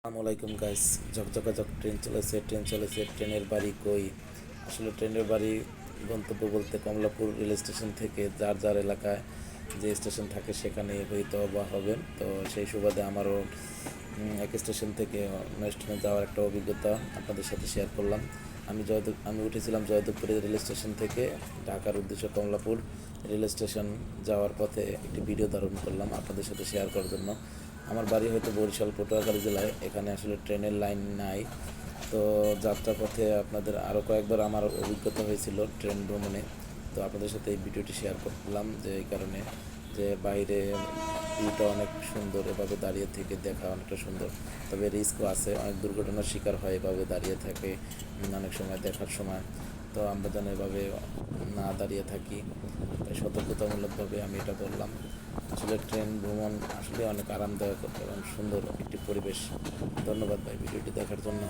আসসালামাইকুম guys. ঝকঝকাঝক train চলেছে, ট্রেনের বাড়ি কই? আসলে ট্রেনের বাড়ি গন্তব্য বলতে কমলাপুর রেল স্টেশন থেকে যার যার এলাকায় যে স্টেশন থাকে সেখানে হয়তো বা হবে। তো সেই সুবাদে আমারও এক স্টেশন থেকে অন্য স্টেশনে যাওয়ার একটা অভিজ্ঞতা আপনাদের সাথে শেয়ার করলাম। আমি উঠেছিলাম জয়দেবপুরে রেল স্টেশন থেকে ঢাকার উদ্দেশ্যে কমলাপুর রেল স্টেশন যাওয়ার পথে একটি ভিডিও ধারণ করলাম আপনাদের সাথে শেয়ার করার জন্য। আমার বাড়ি হয়তো বরিশাল পটুয়াখালী জেলায়, এখানে আসলে ট্রেনের লাইন নাই। তো যাত্রাপথে আপনাদের আরও কয়েকবার আমার অভিজ্ঞতা হয়েছিল ট্রেন ভ্রমণে। তো আপনাদের সাথে এই ভিডিওটি শেয়ার করলাম যে এই কারণে যে বাইরে ভিউটা অনেক সুন্দর, এভাবে দাঁড়িয়ে থেকে দেখা অনেকটা সুন্দর। তবে রিস্কও আছে, অনেক দুর্ঘটনার শিকার হয় এভাবে দাঁড়িয়ে থাকে অনেক সময় দেখার সময়। তো আমরা যেন এভাবে না দাঁড়িয়ে থাকি, তাই সতর্কতামূলকভাবে আমি এটা বললাম। আসলে ট্রেন ভ্রমণ আসলে অনেক আরামদায়ক এবং সুন্দর একটি পরিবেশ। ধন্যবাদ ভাই ভিডিওটি দেখার জন্য।